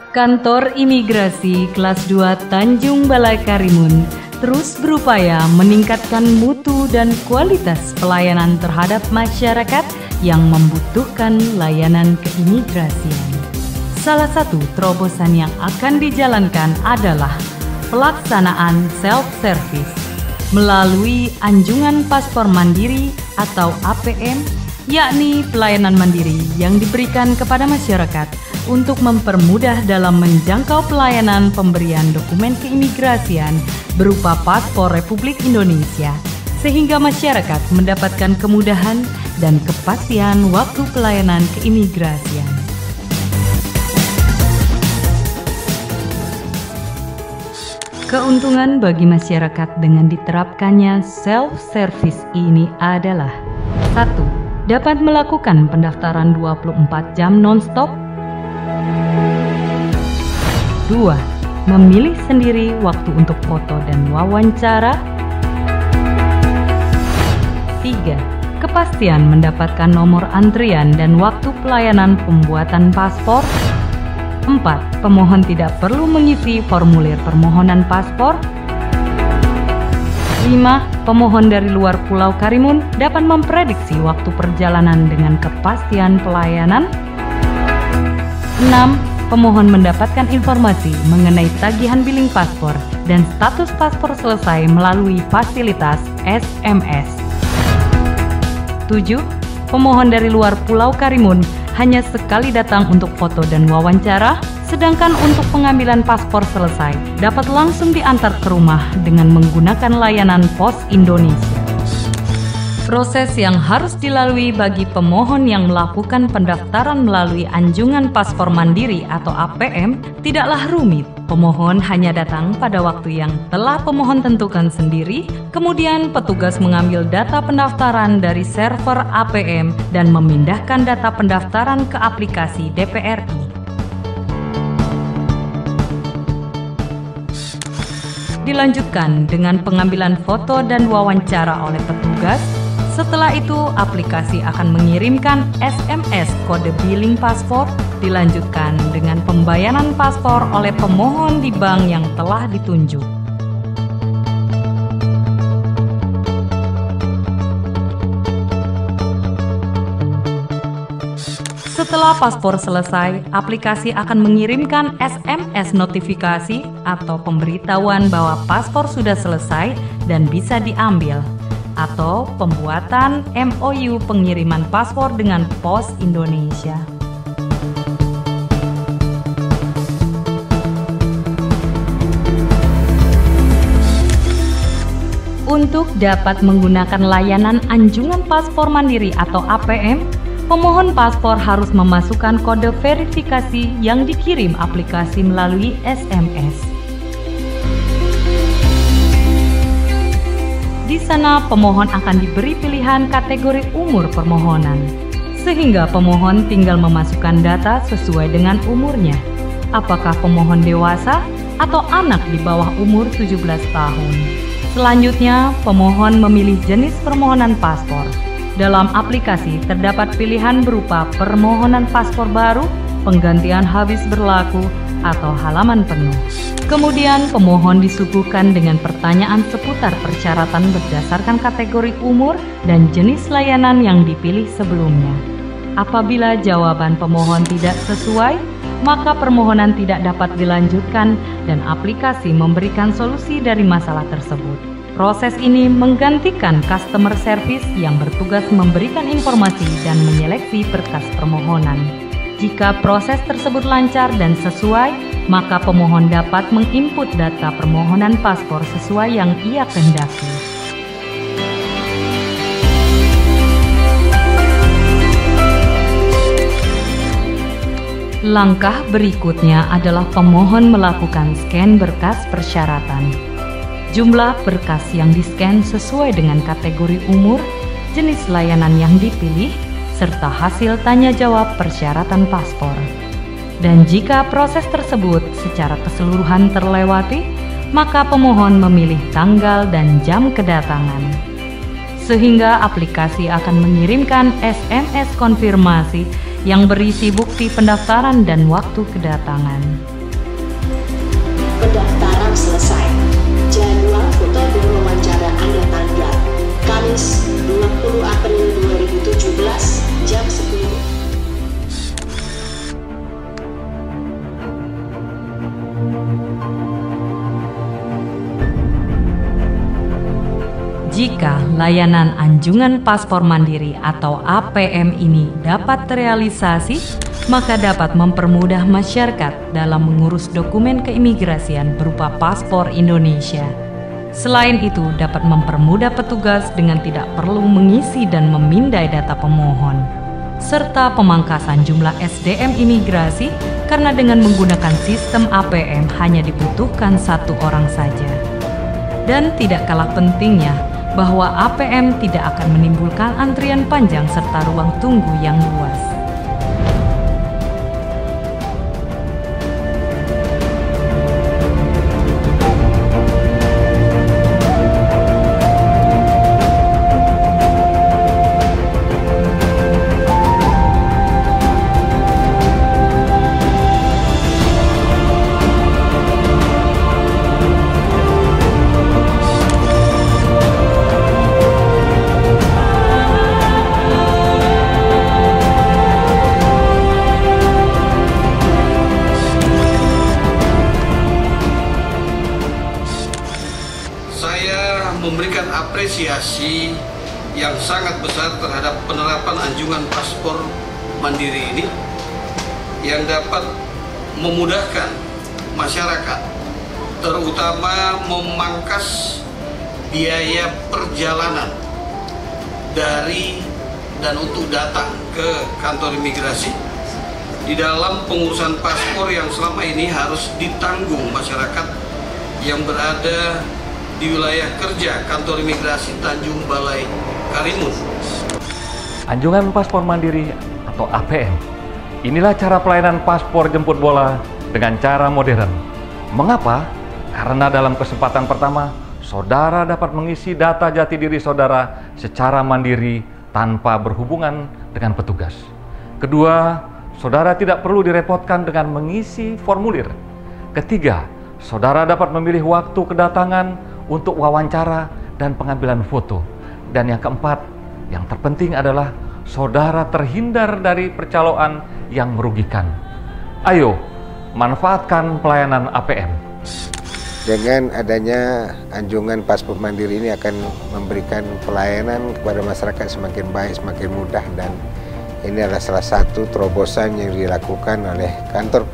Kantor Imigrasi Kelas 2 Tanjung Balai Karimun terus berupaya meningkatkan mutu dan kualitas pelayanan terhadap masyarakat yang membutuhkan layanan keimigrasian. Salah satu terobosan yang akan dijalankan adalah pelaksanaan self-service melalui anjungan paspor mandiri atau APM, yakni pelayanan mandiri yang diberikan kepada masyarakat untuk mempermudah dalam menjangkau pelayanan pemberian dokumen keimigrasian berupa paspor Republik Indonesia, sehingga masyarakat mendapatkan kemudahan dan kepastian waktu pelayanan keimigrasian. Keuntungan bagi masyarakat dengan diterapkannya self-service ini adalah: 1. Dapat melakukan pendaftaran 24 jam non-stop. 2. Memilih sendiri waktu untuk foto dan wawancara. 3. Kepastian mendapatkan nomor antrian dan waktu pelayanan pembuatan paspor. 4. Pemohon tidak perlu mengisi formulir permohonan paspor. 5. Pemohon dari luar Pulau Karimun dapat memprediksi waktu perjalanan dengan kepastian pelayanan. 6. Pemohon mendapatkan informasi mengenai tagihan billing paspor dan status paspor selesai melalui fasilitas SMS. 7. Pemohon dari luar Pulau Karimun hanya sekali datang untuk foto dan wawancara, sedangkan untuk pengambilan paspor selesai dapat langsung diantar ke rumah dengan menggunakan layanan Pos Indonesia. Proses yang harus dilalui bagi pemohon yang melakukan pendaftaran melalui anjungan paspor mandiri atau APM tidaklah rumit. Pemohon hanya datang pada waktu yang telah pemohon tentukan sendiri, kemudian petugas mengambil data pendaftaran dari server APM dan memindahkan data pendaftaran ke aplikasi DPRI. Dilanjutkan dengan pengambilan foto dan wawancara oleh petugas. Setelah itu, aplikasi akan mengirimkan SMS kode billing paspor, dilanjutkan dengan pembayaran paspor oleh pemohon di bank yang telah ditunjuk. Setelah paspor selesai, aplikasi akan mengirimkan SMS notifikasi atau pemberitahuan bahwa paspor sudah selesai dan bisa diambil, atau pembuatan MOU pengiriman paspor dengan Pos Indonesia. Untuk dapat menggunakan layanan anjungan paspor mandiri atau APM, pemohon paspor harus memasukkan kode verifikasi yang dikirim aplikasi melalui SMS. Di sana, pemohon akan diberi pilihan kategori umur permohonan, sehingga pemohon tinggal memasukkan data sesuai dengan umurnya. Apakah pemohon dewasa atau anak di bawah umur 17 tahun. Selanjutnya, pemohon memilih jenis permohonan paspor. Dalam aplikasi terdapat pilihan berupa permohonan paspor baru, penggantian habis berlaku, atau halaman penuh. Kemudian pemohon disuguhkan dengan pertanyaan seputar persyaratan berdasarkan kategori umur dan jenis layanan yang dipilih sebelumnya. Apabila jawaban pemohon tidak sesuai, maka permohonan tidak dapat dilanjutkan dan aplikasi memberikan solusi dari masalah tersebut. Proses ini menggantikan customer service yang bertugas memberikan informasi dan menyeleksi berkas permohonan. Jika proses tersebut lancar dan sesuai, maka pemohon dapat menginput data permohonan paspor sesuai yang ia kehendaki. Langkah berikutnya adalah pemohon melakukan scan berkas persyaratan. Jumlah berkas yang di-scan sesuai dengan kategori umur, jenis layanan yang dipilih, serta hasil tanya jawab persyaratan paspor. Dan jika proses tersebut secara keseluruhan terlewati, maka pemohon memilih tanggal dan jam kedatangan. Sehingga aplikasi akan mengirimkan SMS konfirmasi yang berisi bukti pendaftaran dan waktu kedatangan. Pendaftaran selesai. Jadwal foto dan wawancara Anda tanggal Kamis 20 April 2017 jam 10. Jika layanan anjungan paspor mandiri atau APM ini dapat terrealisasi, maka dapat mempermudah masyarakat dalam mengurus dokumen keimigrasian berupa paspor Indonesia. Selain itu, dapat mempermudah petugas dengan tidak perlu mengisi dan memindai data pemohon, serta pemangkasan jumlah SDM imigrasi karena dengan menggunakan sistem APM hanya dibutuhkan satu orang saja. Dan tidak kalah pentingnya, bahwa APM tidak akan menimbulkan antrian panjang serta ruang tunggu yang luas. Memberikan apresiasi yang sangat besar terhadap penerapan anjungan paspor mandiri ini yang dapat memudahkan masyarakat, terutama memangkas biaya perjalanan dari dan untuk datang ke kantor imigrasi di dalam pengurusan paspor yang selama ini harus ditanggung masyarakat yang berada di wilayah kerja kantor imigrasi Tanjung Balai Karimun. Anjungan paspor mandiri atau APM. Inilah cara pelayanan paspor jemput bola dengan cara modern. Mengapa? Karena dalam kesempatan pertama, saudara dapat mengisi data jati diri saudara secara mandiri tanpa berhubungan dengan petugas. Kedua, saudara tidak perlu direpotkan dengan mengisi formulir. Ketiga, saudara dapat memilih waktu kedatangan untuk wawancara dan pengambilan foto. Dan yang keempat, yang terpenting adalah saudara terhindar dari percaloan yang merugikan. Ayo, manfaatkan pelayanan APM. Dengan adanya anjungan paspor mandiri ini akan memberikan pelayanan kepada masyarakat semakin baik, semakin mudah, dan ini adalah salah satu terobosan yang dilakukan oleh kantor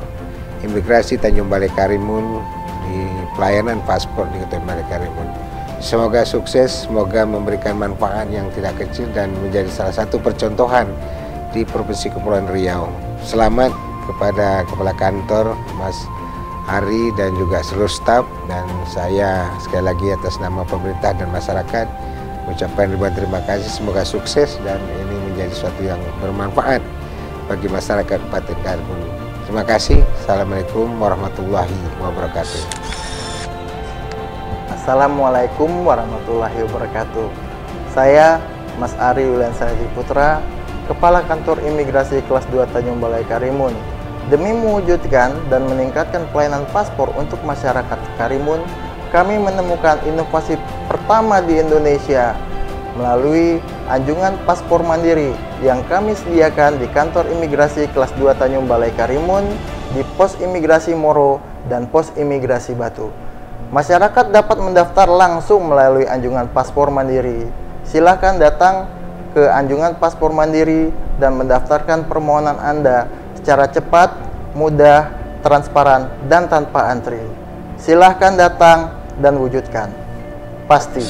imigrasi Tanjung Balai Karimun di pelayanan paspor di Kota Balai Karimun. Semoga sukses, semoga memberikan manfaat yang tidak kecil dan menjadi salah satu percontohan di Provinsi Kepulauan Riau. Selamat kepada Kepala Kantor Mas Ari dan juga seluruh staf, dan saya sekali lagi atas nama pemerintah dan masyarakat mengucapkan ribuan terima kasih. Semoga sukses dan ini menjadi sesuatu yang bermanfaat bagi masyarakat Kabupaten Karimun. Terima kasih. Assalamualaikum warahmatullahi wabarakatuh. Assalamualaikum warahmatullahi wabarakatuh. Saya Mas Ari Yuliansah Putra, Kepala Kantor Imigrasi Kelas 2 Tanjung Balai Karimun. Demi mewujudkan dan meningkatkan pelayanan paspor untuk masyarakat Karimun, kami menemukan inovasi pertama di Indonesia melalui anjungan paspor mandiri yang kami sediakan di kantor imigrasi kelas 2 Tanjung Balai Karimun, di pos imigrasi Moro dan pos imigrasi Batu. Masyarakat dapat mendaftar langsung melalui anjungan paspor mandiri. Silakan datang ke anjungan paspor mandiri dan mendaftarkan permohonan Anda secara cepat, mudah, transparan, dan tanpa antri. Silahkan datang dan wujudkan. Pasti.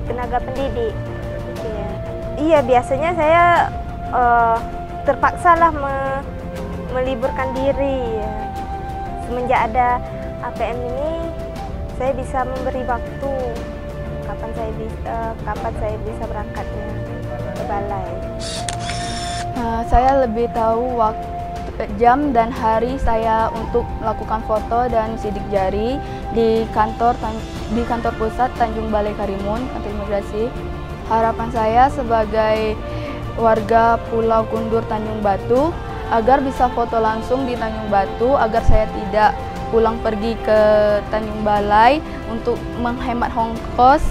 Tenaga pendidik. Iya, biasanya saya terpaksalah meliburkan diri. Semenjak ada APM ini, saya bisa memberi waktu kapan saya bisa berangkatnya ke balai. Saya lebih tahu waktu, jam dan hari saya untuk melakukan foto dan sidik jari. di kantor pusat Tanjung Balai Karimun, kantor imigrasi. Harapan saya sebagai warga Pulau Kundur Tanjung Batu agar bisa foto langsung di Tanjung Batu, agar saya tidak pulang pergi ke Tanjung Balai untuk menghemat ongkos.